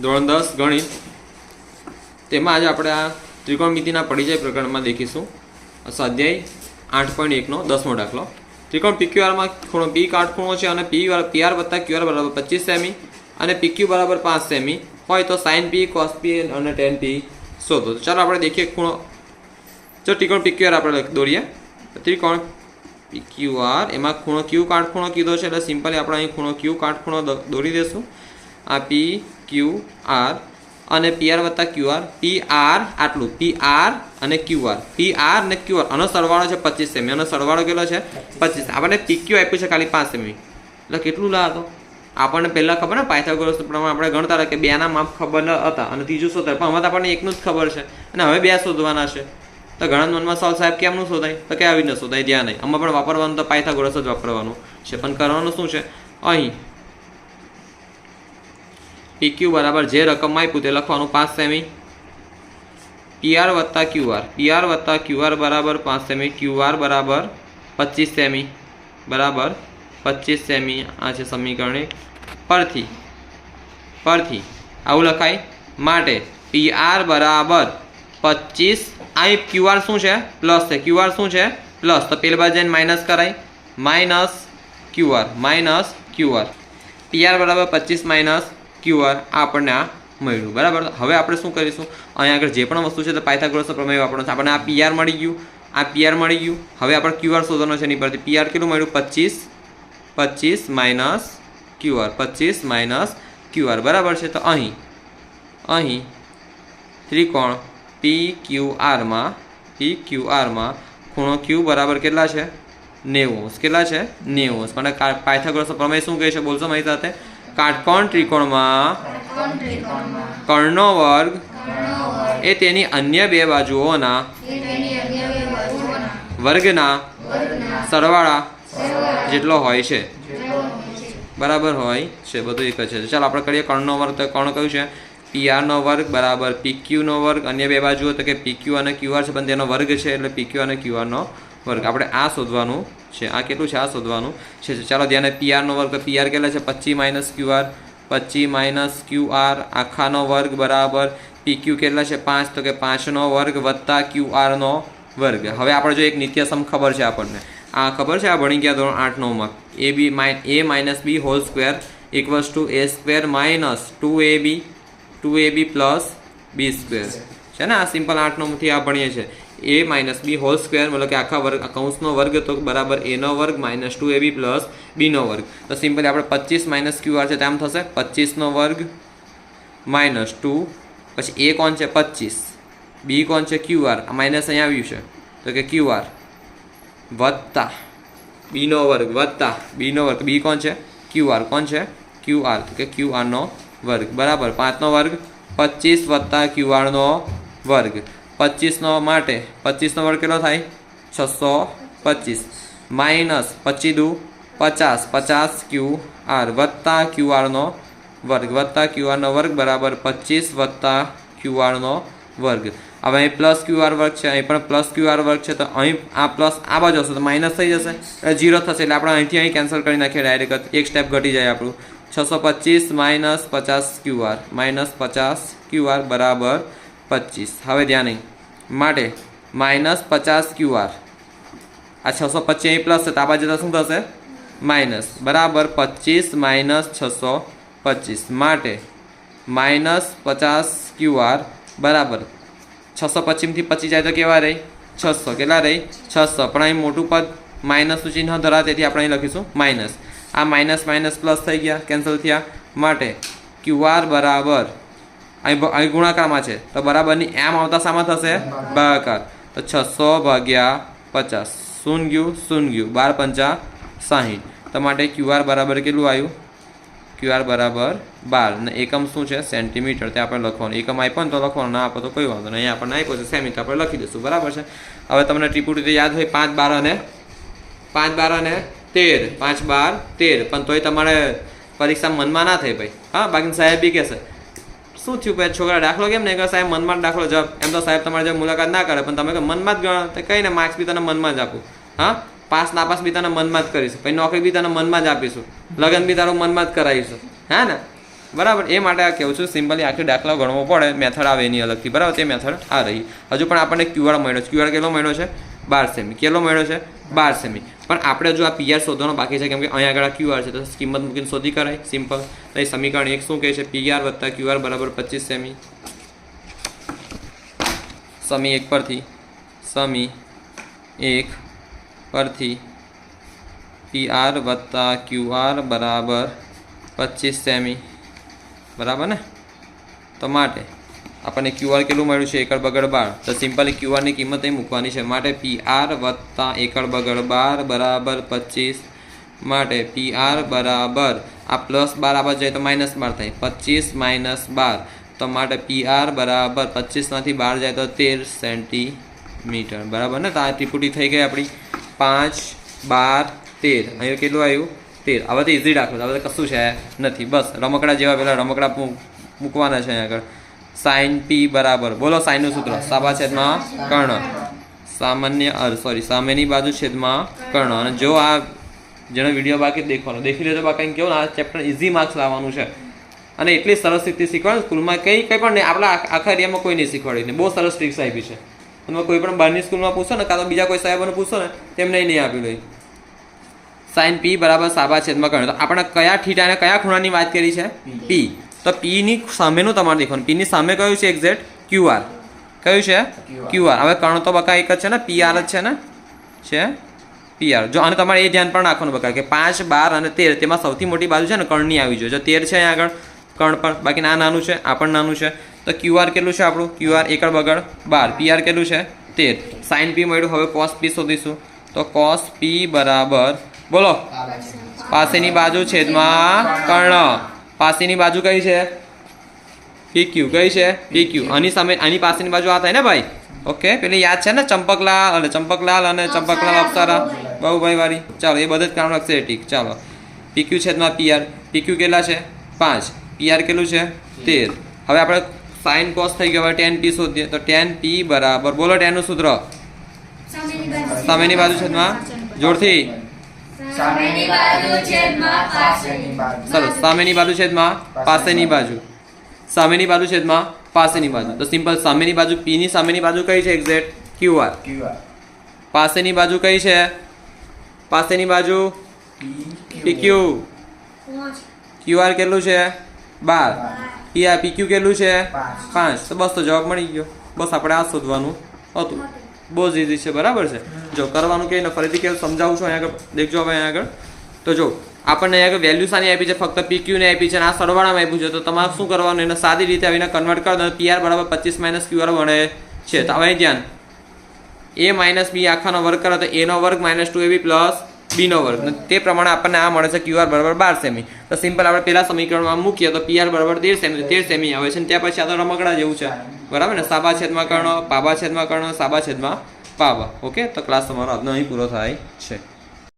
ધોરણ 10 ગણિત તેમાં આજે આપણે આ ત્રિકોણમિતિના પરિચય પ્રકરણમાં દેખીશું. સ્વાધ્યાય 8.1 નો 10મો દાખલો. ત્રિકોણ PQRમાં ખૂણો P કાટખૂણો છે અને PR વત્તા QR બરાબર 25 સેમી અને PQ બરાબર 5 સેમી હોય તો sin P cos P અને tan P શોધો. તો ચાલો આપણે દેખીએ ખૂણો. જો ત્રિકોણ PQR આપણે દોરીએ. ત્રિકોણ PQR એમાં ખૂણો Q કાટખૂણો કીધો છે એટલે સિમ્પલી આપણે અહીં ખૂણો Q કાટખૂણો દોરી દેશું. આ PQR અને PR વત્તા QR, PR આટલું PR અને QR, PR અને QR આનો સરવાળો છે 25 સેમી, આનો સરવાળો કેટલો છે 25. આપણને PQ આપ્યું છે ખાલી 5 સેમી, એટલે કેટલું લાવો આપણને પહેલા ખબર ને પાયથાગોરસ પ્રમાણે આપણે ગણતા હતા કે બે ના માપ ખબર ન હતા અને ત્રીજું શોધાય, પણ હવે આપણને એકનું જ ખબર છે અને હવે બે શોધવાના છે. તો ઘણા મનમાં સવાલ સાહેબ કેમનું શોધાય, તો કે આવી ન શોધાય, ધ્યાન નહીં. આમાં પણ વાપરવાનું તો પાયથાગોરસ જ વાપરવાનું છે, પણ કરવાનું શું છે અહીં PQ બરાબર જે રકમમાં આપ્યું તે લખવાનું 5 સેમી, PR વત્તા QR બરાબર 5 સેમી, QR બરાબર 25 સેમી બરાબર 25 સેમી. આ છે સમીકરણ પરથી આવું લખાય. માટે PR બરાબર 25, અહીં QR શું છે પ્લસ છે, QR શું છે પ્લસ, તો પેલી બાજુ જઈને માઇનસ કરાય, માઇનસ QR PR બરાબર 25 માઇનસ QR આપણને આ મળ્યું બરાબર. હવે આપણે શું કરીશું, અહીંયા આગળ જે પણ વસ્તુ છે તો પાયથાગોરસનો પ્રમેય વાપરવાનો છે. આપણને આ PR મળી ગયું, આ PR મળી ગયું. હવે આપણે QR શોધવાનો છે એની પરથી. PR કેટલું મળ્યું 25 માઇનસ QR બરાબર છે. તો અહીં ત્રિકોણ PQRમાં ખૂણો Q બરાબર કેટલા છે 90, કેટલા છે 90. પણ પાયથાગોરસનો પ્રમેય શું કહે છે બોલશો મારી સાથે? કાટકોણ ત્રિકોણમાં કર્ણનો વર્ગ એ તેની અન્ય બે બાજુઓના વર્ગના સરવાળા જેટલો હોય છે બરાબર હોય છે, બધું એક જ છે. ચાલો આપણે કરીએ કર્ણનો વર્ગ. તો કર્ણ કયું છે PR નો વર્ગ બરાબર PQ નો વર્ગ, અન્ય બે બાજુઓ તો કે PQ અને QR છે પણ તેનો વર્ગ છે એટલે PQ અને QR નો વર્ગ. આપણે આ શોધવાનું છે. આ કેટલું છે આ શોધવાનું છે. ચાલો ધ્યાને PR નો વર્ગ, તો PR કેટલા છે 25 માઇનસ QR આખાનો વર્ગ બરાબર PQ કેટલા છે 5, તો કે 5 નો વર્ગ વત્તા QR નો વર્ગ. હવે આપણે જો એક નિત્યસમ ખબર છે આપણને, આ ખબર છે, આ ભણી ગયા ધોરણ 8-9માં. A minus B whole square equals to A square minus 2AB plus B square છે ને. આ સિમ્પલ 8-9થી આ ભણીએ છીએ. A minus B whole square મતલબ કે આખા વર્ગ કૌંસનો વર્ગ તો બરાબર A નો વર્ગ માઇનસ 2AB પ્લસ B નો વર્ગ. તો સિમ્પલી આપણે 25 માઇનસ QR છે તેમ થશે 25 નો વર્ગ માઇનસ 2, પછી A કોણ છે 25, B કોણ છે QR, આ માઇનસ અહીંયા આવ્યું છે તો કે QR વત્તા B નો વર્ગ વત્તા B નો વર્ગ, B કોણ છે QR, કોણ છે QR, તો કે QR નો વર્ગ બરાબર 5 નો વર્ગ 25 વત્તા QR નો વર્ગ. 25 નો માટે 25 નો વર્ગ કેટલો થાય 625 માઇનસ 25 દુ 50 QR વત્તા QR નો વર્ગ બરાબર 25 વત્તા QR નો વર્ગ. હવે અહીં પ્લસ QR વર્ગ છે, અહીં પણ પ્લસ QR વર્ગ છે, તો અહીં આ પ્લસ આ બાજુ હશે તો માઇનસ થઈ જશે, 0 થશે એટલે આપણે અહીંથી અહીં કેન્સલ કરી નાખીએ ડાયરેક્ટ, એક સ્ટેપ ઘટી જાય આપણું. 625 માઇનસ 50 QR બરાબર 25. હવે ધ્યાન નહીં માટે માઇનસ 50 QR, આ 625 અહીં પ્લસ છે તો આ બાજુ શું થશે માઇનસ બરાબર 25 માઇનસ 625 માટે માઇનસ 50 QR બરાબર 625 થી 25 જાય તો કેવા રહી 600, કેટલા રહી 600. પણ અહીં મોટું પદ માઇનસનું ચિહ્ન ધરાવે તેથી આપણે અહીં લખીશું માઇનસ. આ માઇનસ પ્લસ થઈ ગયા, કેન્સલ થયા. માટે QR બરાબર અહીં ગુણાકારમાં છે તો બરાબરની એમ આવતા શામાં થશે ભાગાકાર, તો 600 ભાગ્યા 50 શૂન ગયું 12 × 60. તો માટે QR બરાબર કેટલું આવ્યું QR બરાબર 12 ને એકમ શું છે સેન્ટીમીટર, તે આપણે લખવાનું. એકમ આપ્યો ને તો લખવાનું, ના આપો તો કોઈ વાંધો નહીં. અહીંયા આપણને આપ્યો છે સેમી તો આપણે લખી દઈશું બરાબર છે. હવે તમને ત્રિપુટી યાદ હોય 5, 12 અને 13, 5, 12, 13, પણ તોય તમારે પરીક્ષા મનમાં ના થાય ભાઈ. હા, બાકી સાહેબ બી કહેશે શું થયું ભાઈ છોકરા દાખલો કેમ નહીં કરે સાહેબ, મનમાં દાખલો જવાબ. એમ તો સાહેબ તમારે જે મુલાકાત ના કરે પણ તમે મનમાં જ ગણો તો કહીને માર્ક્સ બી તને મનમાં જ આપું. હા, પાસ નાપાસ બી તને મનમાં જ કરીશું, પછી નોકરી બી તને મનમાં જ આપીશું, લગ્ન બી તારું મનમાં જ કરાવીશું, હા ને. બરાબર. એ માટે આ કહું છું સિમ્પલી આખી દાખલા ગણવો પડે, મેથડ આવે એની અલગથી. બરાબર, તે મેથડ આ રહી. હજુ પણ આપણને ક્યુઆર મળ્યો છે. ક્યુઆર કેટલો મળ્યો છે? 12 સેમી. કેટલો મળ્યો છે? 12 સેમી. પણ આપણે જો આ પીઆર શોધવાનો બાકી છે, કેમ કે અહીંયા આગળ ક્યુઆર છે, તો કિંમત મૂકીને શોધી કરાય સિમ્પલ. તો એ સમીકરણ 1 શું કહે છે? પીઆર વત્તા ક્યુઆર બરાબર 25 સેમી. સમી 1 પરથી પીઆર વત્તા ક્યુઆર બરાબર 25 સેમી. બરાબર ને? તો માટે આપણને ક્યુઆર કેટલું મળ્યું છે? 1 બગડ 12. તો સિમ્પલી ક્યુઆરની કિંમત અહીં મૂકવાની છે. માટે પીઆર વત્તા 1 બગડ 12 બરાબર 25. માટે પીઆર બરાબર આ પ્લસ 12 આ જાય તો માઇનસ 12 થાય. 25 માઇનસ 12. તો માટે પીઆર બરાબર 25માંથી 12 જાય તો 13 સેન્ટીમીટર. બરાબર ને? તો આ ત્રિપુટી થઈ ગઈ આપણી. 5, 12, 13. અહીંયા કેટલું આવ્યું? 13. હવે તો ઇઝી દાખલો, હવે તો કશું છે નથી. બસ રમકડા જેવા પેલા રમકડા મૂકવાના છે અહીંયા આગળ. સાઇન પી બરાબર, બોલો સાઇનનું સૂત્ર, સાબા છેદમાં કર્ણ, સામેની બાજુ છેદમાં કર્ણ. અને જો આ જેનો વિડીયો બાકી દેખવાનો દેખી લેજો. બાકી કેવું આ ચેપ્ટર ઇઝી માર્ક્સ લાવવાનું છે અને એટલી સરસ રીતે શીખવાડે. સ્કૂલમાં કંઈ પણ નહીં, આપણા આખા એરિયામાં કોઈ નહીં શીખવાડી. બહુ સરસ ટ્રિક્સ આપી છે. તમે કોઈ પણ બહારની સ્કૂલમાં પૂછો ને, કાં તો બીજા કોઈ સાહેબોને પૂછો ને, તેમને નહીં આપેલું. સાઇન પી બરાબર સાબા છેદમાં કર્ણ. તો આપણે કયા થીટા અને કયા ખૂણાની વાત કરી છે? પી. તો પીની સામેનું તમારે દેખવાનું. પીની સામે કયું છે? Exact QR. કયું છે? ક્યુઆર. હવે કર્ણ તો બકા એક જ છે ને, પીઆર જ છે ને, છે પીઆર. જો અને તમારે એ ધ્યાન પણ રાખવાનું બકા કે 5, 12 અને 13 તેમાં સૌથી મોટી બાજુ છે ને કર્ણની આવી જોઈએ. જો 13 છે અહીંયા આગળ કર્ણ પર, બાકી આ નાનું છે, આ પણ નાનું છે. તો ક્યુઆર કેટલું છે આપણું? ક્યુઆર 1 બગડ 12. પીઆર કેટલું છે? 13. સાઇન પી મળ્યું. હવે કોસ પી શોધીશું. તો કોસ પી બરાબર, બોલો, પાસેની બાજુ છેદમાં કર્ણ. પાસેની બાજુ કઈ છે? પીક્યુ. કઈ છે? પીક્યુ. આની સામે આની પાસેની બાજુ આ થાય ને ભાઈ? ઓકે, પેલી યાદ છે ને ચંપકલાલ અને ચંપકલાલ અપ્સરા બાહુભાઈ વાળી? ચાલો, એ બધા જ કામ લાગશે. ઠીક, ચાલો. પીક્યુ છેદમાં પીઆર. પીક્યુ કેટલા છે? 5. પીઆર કેટલું છે? 13. હવે આપણે સાઇન કોસ થઈ ગયો. હવે tan p શોધીએ. તો tan p બરાબર, બોલો tan નું સૂત્ર, સામેની બાજુ છેદમાં, જોરથી, સરસ, સામેની બાજુ છેદમાં પાસેની બાજુ, સામેની બાજુ છેદમાં પાસેની બાજુ. તો સિમ્પલ સામેની બાજુ, p ની સામેની બાજુ કઈ છે? Exact QR. પાસેની બાજુ કઈ છે? પાસેની બાજુ પીક્યુ. ક્યુઆર કેટલું છે? 12. પીક્યુ કેટલું છે? 5. તો બસ, તો જવાબ મળી ગયો. બસ આપણે આ શોધવાનું હતું. બહુ જ ઇઝી છે. બરાબર છે? જો કરવાનું કે ફરીથી કેવું સમજાવું છું અહીંયા આગળ દેખજો. હવે અહીંયા આગળ તો જો આપણને અહીંયા આગળ વેલ્યુ સાની આપી છે? ફક્ત પીક્યુને આપી છે અને આ સરવાળામાં આપ્યું છે. તો તમારે શું કરવાનું? એને સાદી રીતે આવીને કન્વર્ટ કરી દો. પીઆર બરાબર 25 માઇનસ ક્યુઆર મળે છે. તો હવે ધ્યાન, એ માઇનસ બી આખાનો વર્ગ કરો તો એનો વર્ગ માઇનસ 2ab પ્લસ બીનો વર્ગ. તે પ્રમાણે આપણને આ મળે છે ક્યુઆર બરાબર 12 સેમી. તો સિમ્પલ આપણે પહેલા સમીકરણમાં મૂકીએ તો પીઆર બરાબર 13 સેમી આવે છે. ત્યાં પછી આ તો રમકડા જેવું છે. બરાબર ને? સાબા છેદમાં કર્ણ, પાબા છેદમાં કર્ણ, સાબા છેદમાં પાબા. ઓકે, તો ક્લાસ તમારો આજનો અહીં પૂરો થાય છે.